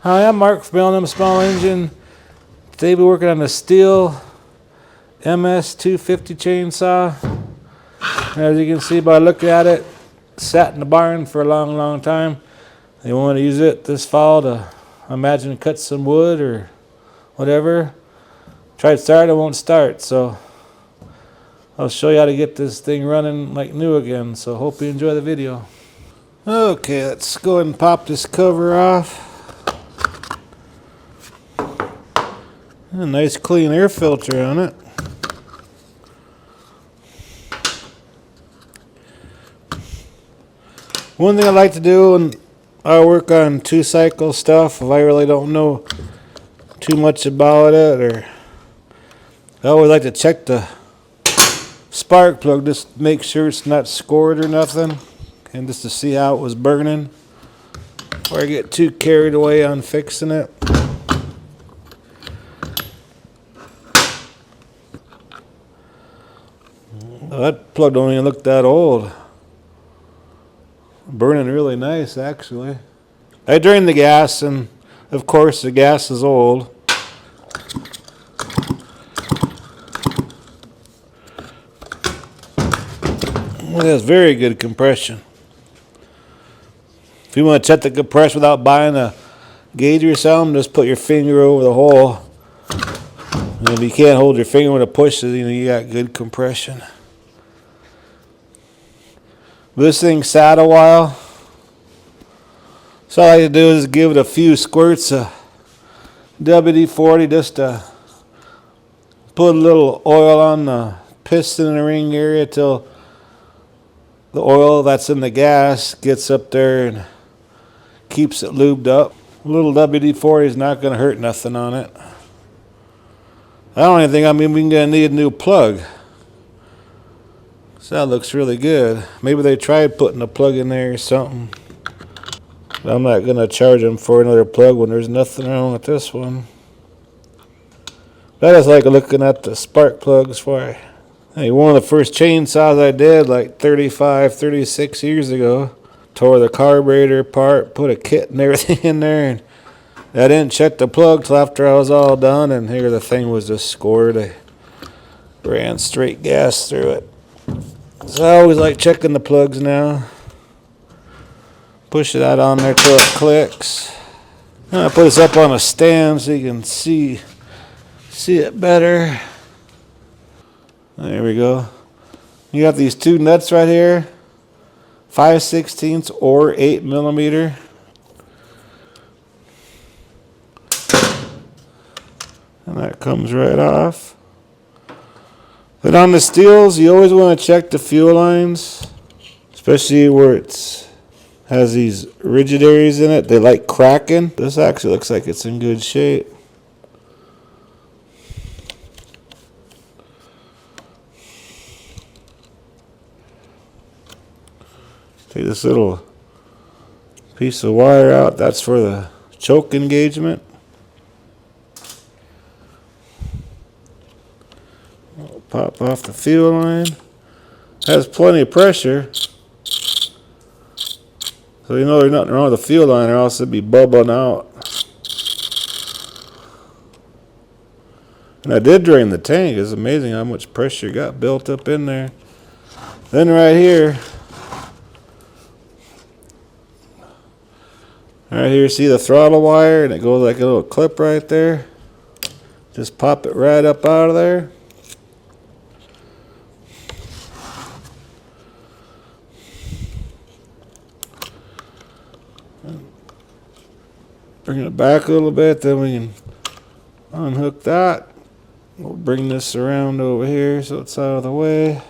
Hi, I'm Mark from LM Small Engine. Today we're working on the Stihl MS250 chainsaw. As you can see by looking at it, sat in the barn for a long time. They want to use it this fall to, I imagine, cut some wood or whatever. Tried to start, it won't start, so I'll show you how to get this thing running like new again. So hope you enjoy the video. Okay, let's go ahead and pop this cover off. A nice clean air filter on it. One thing I like to do when I work on 2-cycle stuff, if I really don't know too much about it, or I always like to check the spark plug, just make sure it's not scored or nothing, and just to see how it was burning before I get too carried away on fixing it. That plug don't even look that old. Burning really nice, actually. I drained the gas, and of course the gas is old. It has very good compression. If you want to check the compression without buying a gauge or something, just put your finger over the hole. And if you can't hold your finger when it pushes, you got good compression. This thing sat a while, so all I like to do is give it a few squirts of WD-40 just to put a little oil on the piston and ring area till the oil that's in the gas gets up there and keeps it lubed up. A little WD-40 is not going to hurt nothing on it. I don't even think I'm even going to need a new plug. So that looks really good. Maybe they tried putting a plug in there or something. But I'm not going to charge them for another plug when there's nothing wrong with this one. But I just like looking at the spark plugs for one of the first chainsaws I did like 35, 36 years ago. Tore the carburetor apart, put a kit and everything in there, and I didn't check the plug till after I was all done, and here the thing was just scored. I ran straight gas through it. So I always like checking the plugs now. Push that on there till it clicks. I put this up on a stand so you can see it better. There we go. You got these two nuts right here, 5/16 or 8mm. And that comes right off. But on the Stihls, you always want to check the fuel lines, especially where it has these rigid areas in it. They like cracking. This actually looks like it's in good shape. Take this little piece of wire out. That's for the choke engagement. Pop off the fuel line. Has plenty of pressure. So you know there's nothing wrong with the fuel line or else it'd be bubbling out. And I did drain the tank. It's amazing how much pressure got built up in there. Then right here, see the throttle wire, and it goes like a little clip right there. Just pop it right up out of there. Bring it back a little bit, then we can unhook that. We'll bring this around over here so it's out of the way.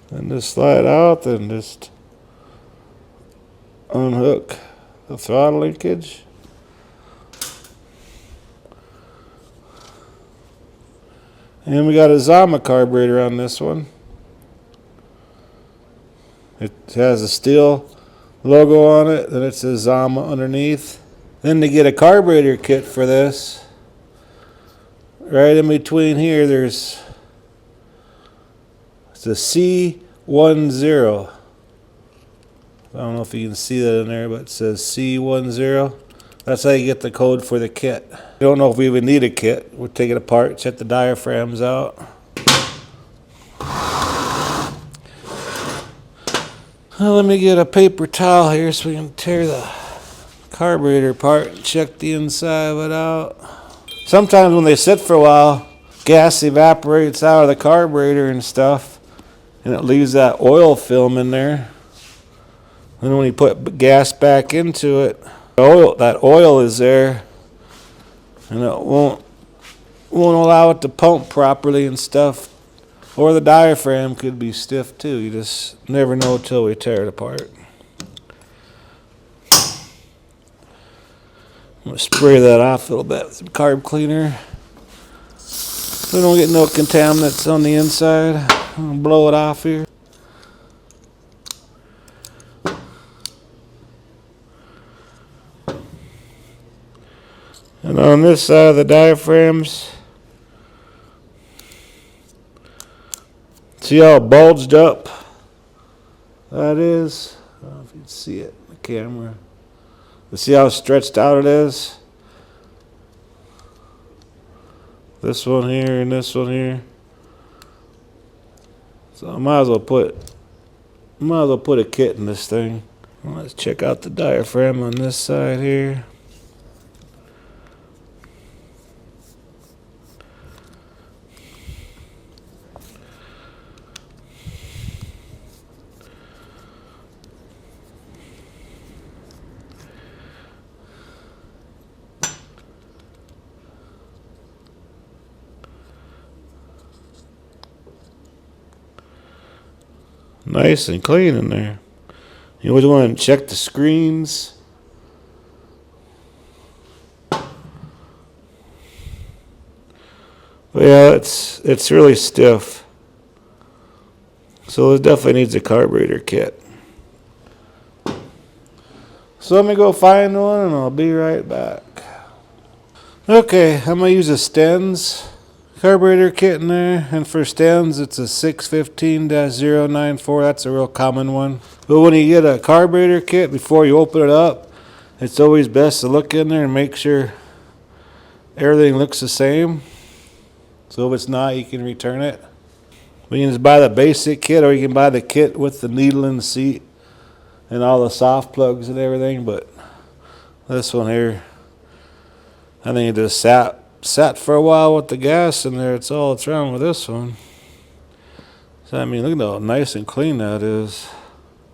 And just slide out and just unhook the throttle linkage. And we got a Zama carburetor on this one. It has a Stihl logo on it, then it says Zama underneath. Then to get a carburetor kit for this, right in between here, it's a C10. I don't know if you can see that in there, but it says C10. That's how you get the code for the kit. I don't know if we even need a kit. We'll take it apart, check the diaphragms out. Well, let me get a paper towel here so we can tear the carburetor apart and check the inside of it out. Sometimes when they sit for a while, gas evaporates out of the carburetor and stuff, and it leaves that oil film in there. And when you put gas back into it, that oil is there, and it won't allow it to pump properly and stuff. Or the diaphragm could be stiff too. You just never know until we tear it apart. I'm going to spray that off a little bit with some carb cleaner. So we don't get no contaminants on the inside. I'm going to blow it off here. And on this side of the diaphragms, see how bulged up that is? I don't know if you can see it in the camera. But see how stretched out it is? This one here and this one here. So I might as well put a kit in this thing. Let's check out the diaphragm on this side here. Nice and clean in there. You always want to check the screens. But yeah, it's really stiff. So it definitely needs a carburetor kit. So let me go find one and I'll be right back. Okay, I'm going to use a Stens carburetor kit in there, and for Stens it's a 615-094. That's a real common one. But when you get a carburetor kit, before you open it up, it's always best to look in there and make sure everything looks the same. So if it's not, you can return it. You can just buy the basic kit, or you can buy the kit with the needle in the seat and all the soft plugs and everything. But this one here, I think it just sat for a while with the gas in there. It's all that's wrong with this one. So I mean, look at how nice and clean that is.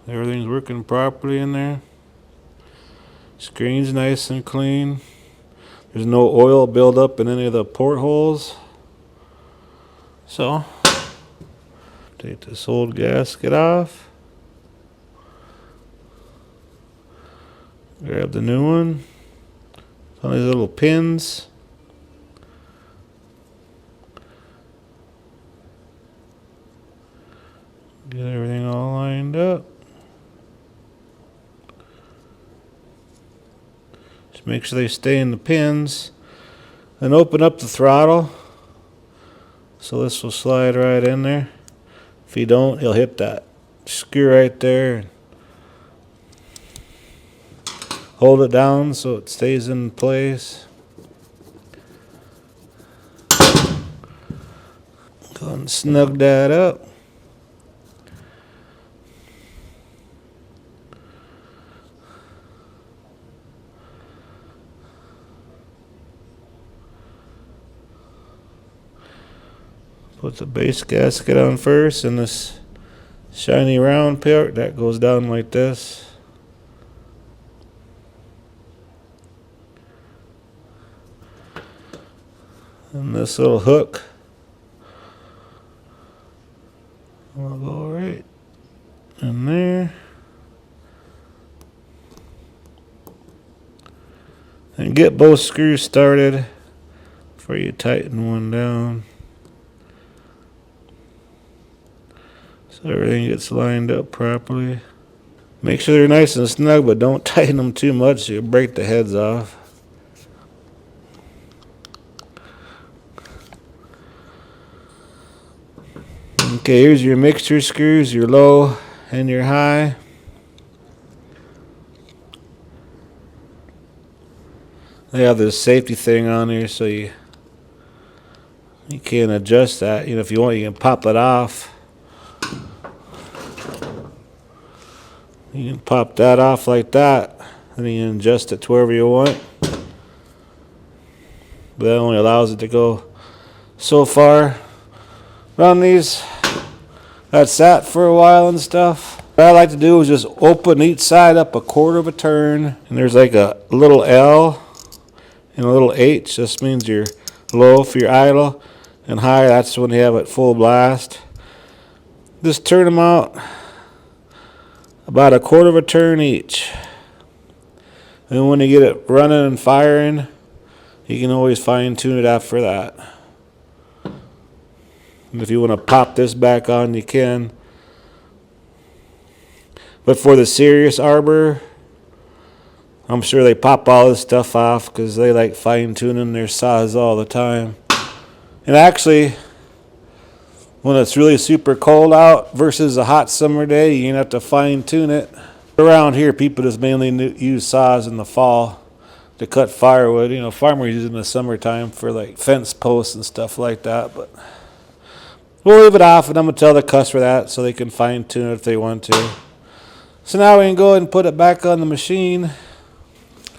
Everything's working properly in there. Screen's nice and clean. There's no oil buildup in any of the portholes. So take this old gasket off. Grab the new one. All these little pins. Get everything all lined up. Just make sure they stay in the pins. And open up the throttle. So this will slide right in there. If you don't, you'll hit that screw right there. Hold it down so it stays in place. Go and snug that up. Put the base gasket on first, and this shiny round part that goes down like this. And this little hook will go right in there. And get both screws started before you tighten one down. So so everything gets lined up properly. Make sure they're nice and snug, but don't tighten them too much so you'll break the heads off. Okay, here's your mixture screws, your low and your high. They have this safety thing on here so you can adjust that. You know, if you want, you can pop it off. You can pop that off like that, and you can adjust it to wherever you want. But that only allows it to go so far. Run these, that sat for a while and stuff. What I like to do is just open each side up a quarter of a turn, and there's like a little L and a little H. This means you're low for your idle, and high, that's when you have it full blast. Just turn them out about a quarter of a turn each. And when you get it running and firing, you can always fine tune it after that. And if you want to pop this back on, you can. But for the serious arbor, I'm sure they pop all this stuff off because they like fine tuning their saws all the time. And actually, when it's really super cold out versus a hot summer day, you have to fine tune it. Around here, people just mainly use saws in the fall to cut firewood. You know, farmers use it in the summertime for like fence posts and stuff like that. But we'll leave it off, and I'm going to tell the customer that so they can fine tune it if they want to. So now we can go ahead and put it back on the machine.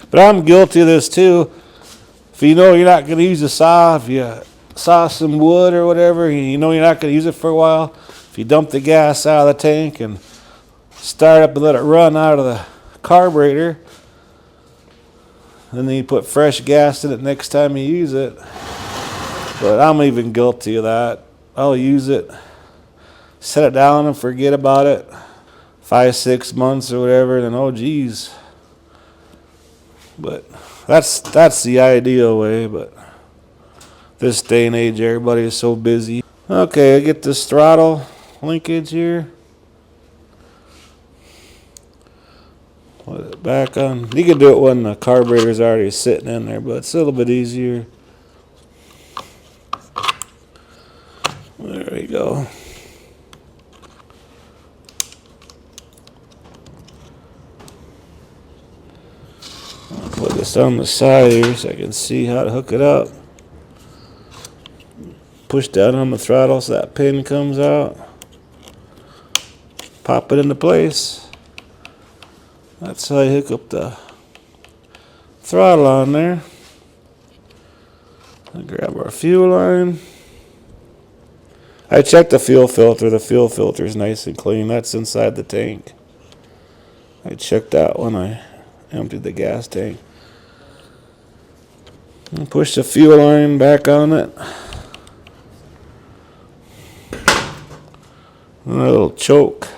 But I'm guilty of this too. If you know you're not going to use a saw, if you saw some wood or whatever, you know you're not going to use it for a while, if you dump the gas out of the tank and start up and let it run out of the carburetor, and then you put fresh gas in it next time you use it. But I'm even guilty of that. I'll use it, set it down and forget about it 5-6 months or whatever, and then oh geez. But that's the ideal way. But this day and age, everybody is so busy. Okay, I get this throttle linkage here. Put it back on. You can do it when the carburetor's already sitting in there, but it's a little bit easier. There we go. I'll put this on the side here so I can see how to hook it up. Push down on the throttle so that pin comes out. Pop it into place. That's how you hook up the throttle on there. I'll grab our fuel line. I checked the fuel filter. The fuel filter is nice and clean. That's inside the tank. I checked that when I emptied the gas tank. And push the fuel line back on it. And a little choke.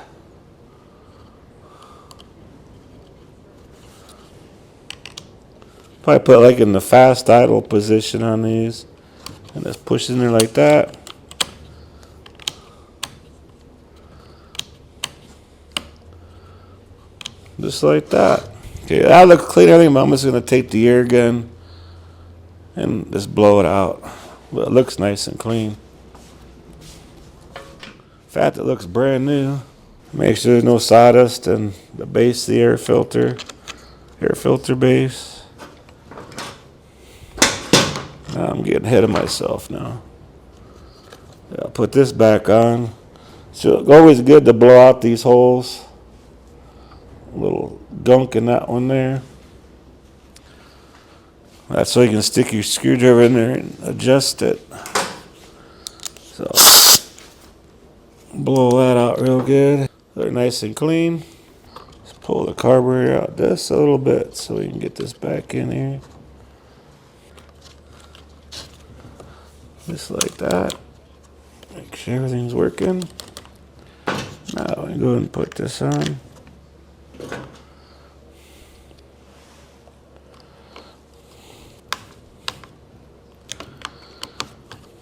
Probably put like in the fast idle position on these. And just push in there like that. Just like that. Okay, that looks clean. I think I'm just going to take the air gun and just blow it out. But it looks nice and clean. In fact, it looks brand new. Make sure there's no sawdust in the base of the air filter base. Now I'm getting ahead of myself now. I'll put this back on. So it's always good to blow out these holes. A little gunk in that one there. That's so you can stick your screwdriver in there and adjust it. So blow that out real good. They're nice and clean. Just pull the carburetor out just a little bit so we can get this back in here. Just like that. Make sure everything's working. Now we go and put this on.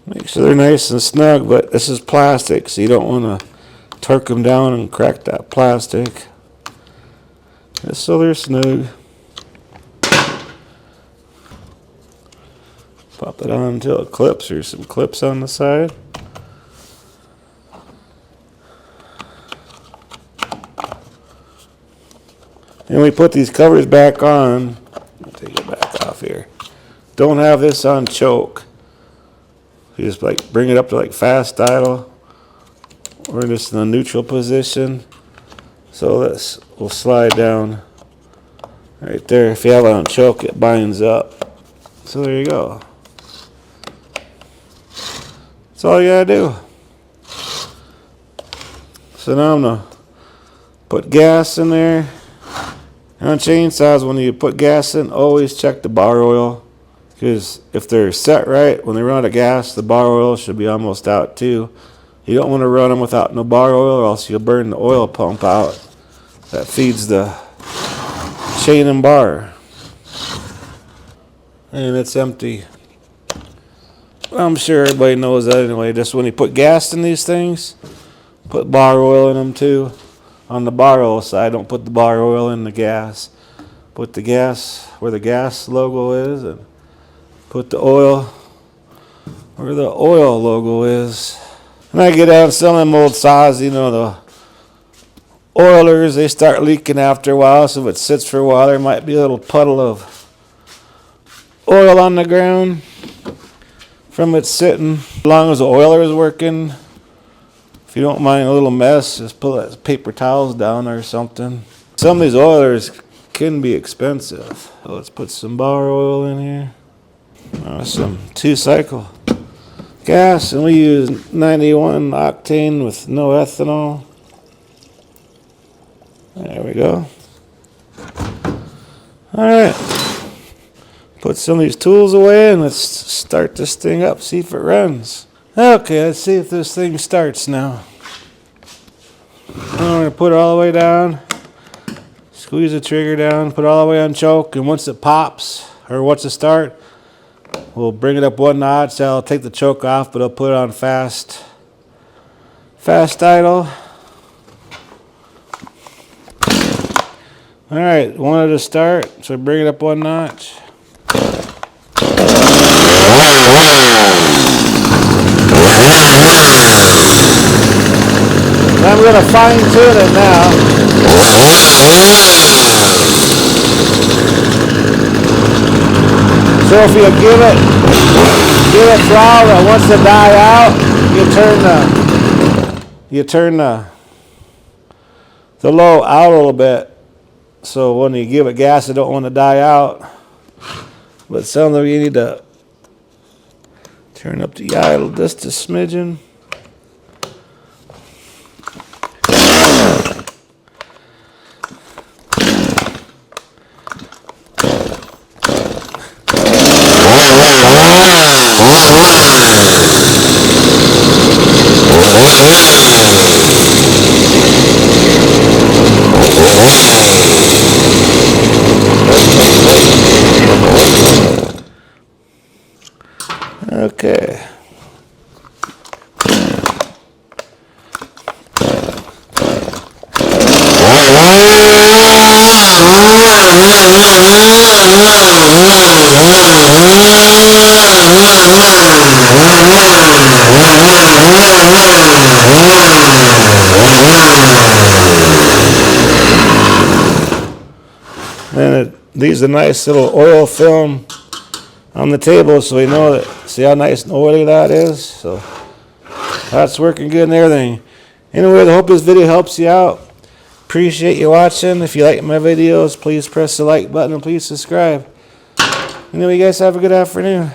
Make sure they're nice and snug, but this is plastic, so you don't want to torque them down and crack that plastic. Just so they're snug. Pop it on until it clips. There's some clips on the side. And we put these covers back on. I'll take it back off here. Don't have this on choke. You just like bring it up to like fast idle. We're just in the neutral position. So this will slide down right there. If you have it on choke, it binds up. So there you go. That's all you gotta do. So now I'm gonna put gas in there. And on chainsaws, when you put gas in, always check the bar oil. Because if they're set right, when they run out of gas, the bar oil should be almost out too. You don't want to run them without no bar oil, or else you'll burn the oil pump out that feeds the chain and bar. And it's empty. I'm sure everybody knows that anyway. Just when you put gas in these things, put bar oil in them too. On the bar oil side, don't put the bar oil in the gas. Put the gas where the gas logo is, and put the oil where the oil logo is. And I get out and sell them old saws, you know, the oilers, they start leaking after a while, so if it sits for a while, there might be a little puddle of oil on the ground from it sitting. As long as the oiler is working, if you don't mind a little mess, just put paper towels down or something. Some of these oilers can be expensive. So let's put some bar oil in here. Some 2-cycle gas, and we use 91 octane with no ethanol. There we go. Alright. Put some of these tools away and let's start this thing up, see if it runs. Okay, let's see if this thing starts now. I'm going to put it all the way down. Squeeze the trigger down, put it all the way on choke, and once it pops, or once it starts, we'll bring it up 1 notch. I'll take the choke off, but I'll put it on fast idle. Alright, wanted to start, so bring it up 1 notch. I'm going to fine tune it now. So if you give it throttle, and once it die out, you turn the low out a little bit. So when you give it gas, it don't want to die out. But some of you need to turn up the idle just a smidgen. Okay. And these are nice little oil film on the table, so we know that. See how nice and oily that is? So that's working good and everything. Anyway, I hope this video helps you out. Appreciate you watching. If you like my videos, please press the like button and please subscribe. Anyway, you guys have a good afternoon.